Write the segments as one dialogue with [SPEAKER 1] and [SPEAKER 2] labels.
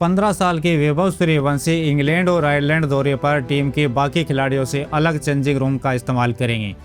[SPEAKER 1] 15 साल के वैभव सूर्यवंशी इंग्लैंड और आयरलैंड दौरे पर टीम के बाकी खिलाड़ियों से अलग चेंजिंग रूम का इस्तेमाल करेंगे।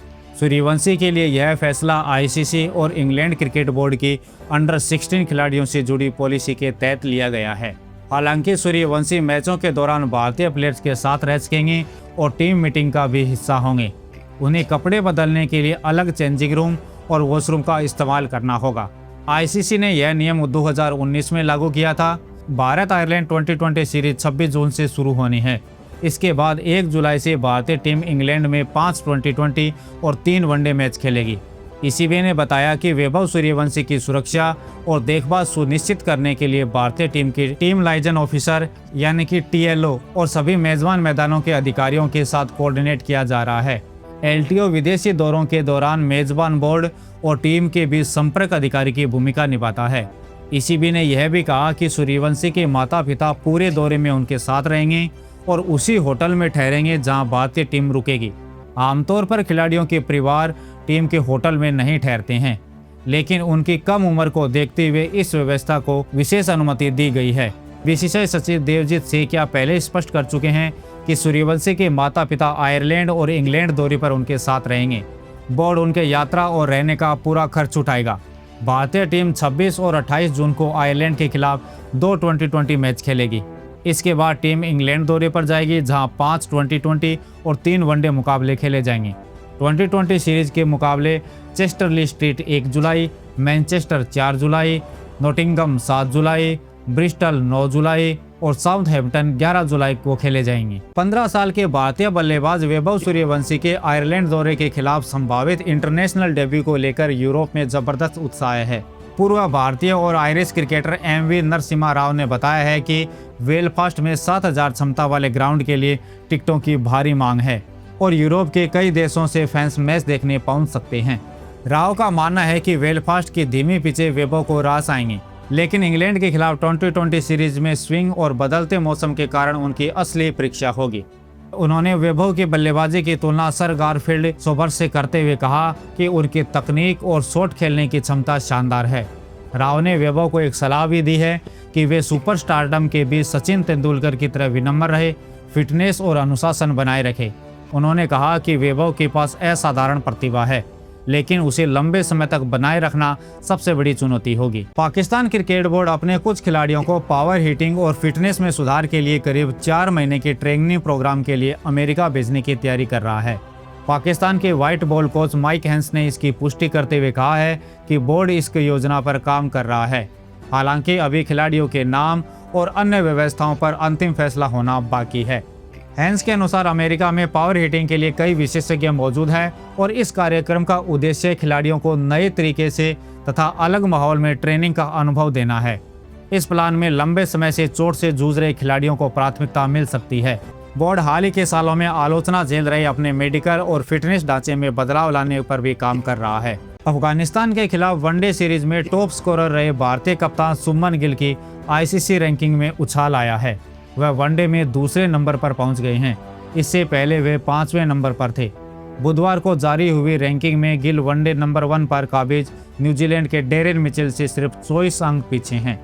[SPEAKER 1] सूर्यवंशी के लिए यह फैसला आईसीसी और इंग्लैंड क्रिकेट बोर्ड की अंडर 16 खिलाड़ियों से जुड़ी पॉलिसी के तहत लिया गया है। हालांकि सूर्यवंशी मैचों के दौरान भारतीय प्लेयर्स के साथ रह सकेंगे और टीम मीटिंग का भी हिस्सा होंगे। उन्हें कपड़े बदलने के लिए अलग चेंजिंग रूम और वॉशरूम का इस्तेमाल करना होगा। आईसीसी ने यह नियम 2019 में लागू किया था। भारत आयरलैंड 2020 सीरीज 26 जून से शुरू होनी है। इसके बाद 1 जुलाई से भारतीय टीम इंग्लैंड में 5 2020 और 3 वनडे मैच खेलेगी। ईसीबी ने बताया कि वैभव सूर्यवंशी की सुरक्षा और देखभाल सुनिश्चित करने के लिए भारतीय टीम की टीम लाइजन ऑफिसर यानी कि टीएलओ और सभी मेजबान मैदानों के अधिकारियों के साथ कोऑर्डिनेट किया जा रहा है। एलटीओ विदेशी दौरों के दौरान मेजबान बोर्ड और टीम के बीच संपर्क अधिकारी की भूमिका निभाता है। ईसीबी ने यह भी कहा कि सूर्यवंशी के माता पिता पूरे दौरे में उनके साथ रहेंगे और उसी होटल में ठहरेंगे जहां भारतीय टीम रुकेगी। आमतौर पर खिलाड़ियों के परिवार टीम के होटल में नहीं ठहरते हैं, लेकिन उनकी कम उम्र को देखते हुए इस व्यवस्था को विशेष अनुमति दी गई है। बीसीसीआई सचिव देवजीत सेकिया पहले स्पष्ट कर चुके हैं कि सूर्यवंशी के माता पिता आयरलैंड और इंग्लैंड दौरे पर उनके साथ रहेंगे। बोर्ड उनके यात्रा और रहने का पूरा खर्च उठाएगा। भारतीय टीम 26 और 28 जून को आयरलैंड के खिलाफ 2 2020 मैच खेलेगी। इसके बाद टीम इंग्लैंड दौरे पर जाएगी, जहां 5 2020 और 3 वनडे मुकाबले खेले जाएंगे। 2020 सीरीज के मुकाबले चेस्टरली स्ट्रीट 1 जुलाई, मैनचेस्टर 4 जुलाई, नोटिंगम 7 जुलाई, ब्रिस्टल 9 जुलाई और साउथहैम्पटन 11 जुलाई को खेले जाएंगे। 15 साल के भारतीय बल्लेबाज वैभव सूर्यवंशी के आयरलैंड दौरे के खिलाफ संभावित इंटरनेशनल डेब्यू को लेकर यूरोप में जबरदस्त उत्साह है। पूर्व भारतीय और Irish cricketer M V Narasimha Rao ने बताया है कि बेलफास्ट में 7000 क्षमता वाले ग्राउंड के लिए टिकटों की भारी मांग है और यूरोप के कई देशों से फैंस मैच देखने पहुंच सकते हैं। राव का मानना है कि बेलफास्ट की धीमी पिचें वैभव को रास आएंगी, लेकिन इंग्लैंड के खिलाफ 2020 सीरीज में स्विंग और बदलते मौसम के कारण उनकी असली परीक्षा होगी। उन्होंने वैभव की बल्लेबाजी की तुलना सर गारफील्ड सोबर्स से करते हुए कहा कि उनकी तकनीक और शॉट खेलने की क्षमता शानदार है। राव ने वैभव को एक सलाह भी दी है कि वे सुपरस्टारडम के बीच सचिन तेंदुलकर की तरह विनम्र रहे, फिटनेस और अनुशासन बनाए रखे। उन्होंने कहा कि वैभव के पास असाधारण प्रतिभा है, लेकिन उसे लंबे समय तक बनाए रखना सबसे बड़ी चुनौती होगी। पाकिस्तान क्रिकेट बोर्ड अपने कुछ खिलाड़ियों को पावर हिटिंग और फिटनेस में सुधार के लिए करीब 4 महीने के ट्रेनिंग प्रोग्राम के लिए अमेरिका भेजने की तैयारी कर रहा है। पाकिस्तान के व्हाइट बॉल कोच माइक हेंस ने इसकी पुष्टि करते हुए कहा है कि बोर्ड इस योजना पर काम कर रहा है। हालांकि अभी खिलाड़ियों के नाम और अन्य व्यवस्थाओं पर अंतिम फैसला होना बाकी है। हैंस के अनुसार अमेरिका में पावर हिटिंग के लिए कई विशेषज्ञ मौजूद हैं और इस कार्यक्रम का उद्देश्य खिलाड़ियों को नए तरीके से तथा अलग माहौल में ट्रेनिंग का अनुभव देना है। इस प्लान में लंबे समय से चोट से जूझ रहे खिलाड़ियों को प्राथमिकता मिल सकती है। बोर्ड हाल ही के सालों में आलोचना झेल रहे अपने मेडिकल और फिटनेस ढांचे में बदलाव लाने पर भी काम कर रहा है। अफगानिस्तान के खिलाफ वनडे सीरीज में टॉप स्कोरर रहे भारतीय कप्तान शुभमन गिल की आईसीसी रैंकिंग में उछाल आया है। वह वनडे में दूसरे नंबर पर पहुंच गए हैं। इससे पहले वे 5वें नंबर पर थे। बुधवार को जारी हुई रैंकिंग में गिल वनडे नंबर 1 पर काबिज न्यूजीलैंड के डेरेन मिचेल से सिर्फ 24 अंक पीछे हैं।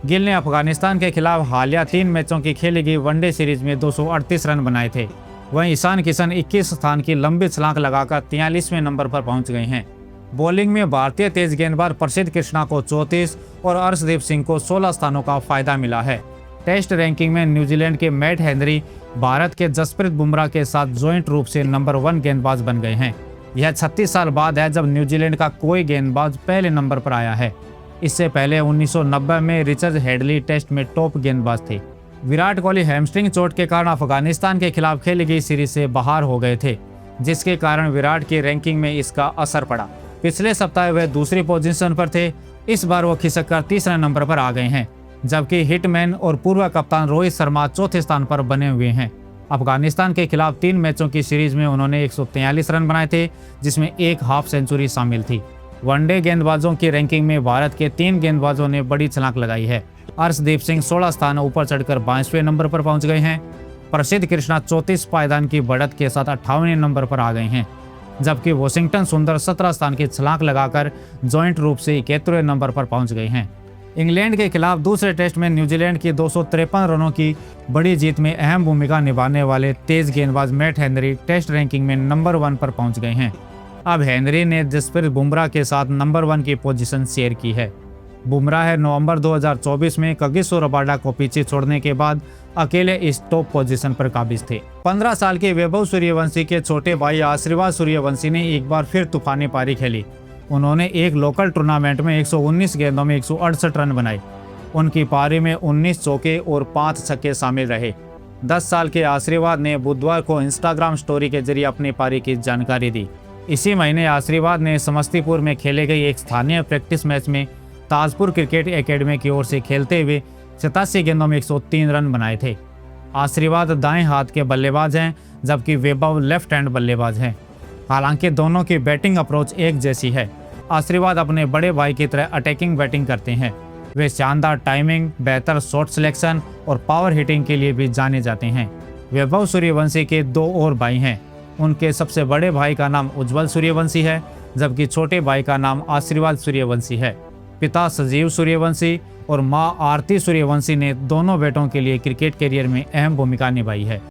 [SPEAKER 1] गिल ने अफगानिस्तान के खिलाफ हालिया 3 मैचों की खेली गई वनडे सीरीज में 238 रन बनाए थे। वहीं ईशान किशन 21 स्थान की लंबी छलांग लगाकर 43वें नंबर पर पहुंच गए हैं। बॉलिंग में भारतीय तेज गेंदबाज प्रसिद्ध कृष्णा को 34 और अर्शदीप सिंह को 16 स्थानों का फायदा मिला है। टेस्ट रैंकिंग में न्यूजीलैंड के मैट हेनरी भारत के जसप्रीत बुमराह के साथ ज्वाइंट रूप से नंबर 1 गेंदबाज बन गए हैं। यह 36 साल बाद है जब न्यूजीलैंड का कोई गेंदबाज पहले नंबर पर आया है। इससे पहले 1990 में रिचर्ड हेडली टेस्ट में टॉप गेंदबाज थे। विराट कोहली हैमस्ट्रिंग चोट के कारण अफगानिस्तान के खिलाफ खेली गई सीरीज से बाहर हो गए थे, जिसके कारण विराट की रैंकिंग में इसका असर पड़ा। पिछले सप्ताह वह दूसरी पोजीशन पर थे। इस बार वो खिसककर तीसरे नंबर पर आ गए हैं, जबकि हिटमैन और पूर्व कप्तान रोहित शर्मा चौथे स्थान पर बने हुए हैं। अफगानिस्तान के खिलाफ 3 मैचों की सीरीज में उन्होंने 143 रन बनाए थे, जिसमें एक हाफ सेंचुरी शामिल थी। वनडे गेंदबाजों की रैंकिंग में भारत के 3 गेंदबाजों ने बड़ी छलांग लगाई है। अर्शदीप सिंह 16 स्थान ऊपर चढ़कर 22वें नंबर पर पहुंच गए हैं। प्रसिद्ध कृष्णा 34 पायदान की बढ़त के साथ 58वें नंबर पर आ गए हैं, जबकि वॉशिंगटन सुंदर 17 स्थान की छलांग लगाकर ज्वाइंट रूप से 71वें नंबर पर पहुंच गए हैं। इंग्लैंड के खिलाफ दूसरे टेस्ट में न्यूजीलैंड की 253 रनों की बड़ी जीत में अहम भूमिका निभाने वाले तेज गेंदबाज मैट हेनरी टेस्ट रैंकिंग में नंबर 1 पर पहुंच गए हैं। अब हेनरी ने जसप्रीत बुमराह के साथ नंबर 1 की पोजीशन शेयर की है। बुमराह नवंबर 2024 में कगिसो रबाडा को पीछे छोड़ने के बाद अकेले इस टॉप पोजीशन पर काबिज थे। 15 साल के वैभव सूर्यवंशी के छोटे भाई आशीर्वाद सूर्यवंशी ने एक बार फिर तूफानी पारी खेली। उन्होंने एक लोकल टूर्नामेंट में 119 गेंदों में 168 रन बनाए। उनकी पारी में 19 चौके और 5 छक्के शामिल रहे। 10 साल के आशीर्वाद ने बुधवार को इंस्टाग्राम स्टोरी के जरिए अपनी पारी की जानकारी दी। इसी महीने आशीर्वाद ने समस्तीपुर में खेले गए एक स्थानीय प्रैक्टिस मैच में ताजपुर क्रिकेट एकेडमी की ओर से खेलते हुए 87 गेंदों में 103 रन बनाए थे। आशीर्वाद दाएं हाथ के बल्लेबाज हैं, जबकि वैभव लेफ्ट हैंड बल्लेबाज हैं। हालांकि दोनों की बैटिंग अप्रोच एक जैसी है। आशीर्वाद अपने बड़े भाई की तरह अटैकिंग बैटिंग करते हैं। वे शानदार टाइमिंग, बेहतर शॉट सिलेक्शन और पावर हिटिंग के लिए भी जाने जाते हैं। वैभव सूर्यवंशी के 2 और भाई हैं। उनके सबसे बड़े भाई का नाम उज्जवल सूर्यवंशी है, जबकि छोटे भाई का नाम आशीर्वाद सूर्यवंशी है। पिता संजीव सूर्यवंशी और मां आरती सूर्यवंशी ने दोनों बेटों के लिए क्रिकेट करियर में अहम भूमिका निभाई है।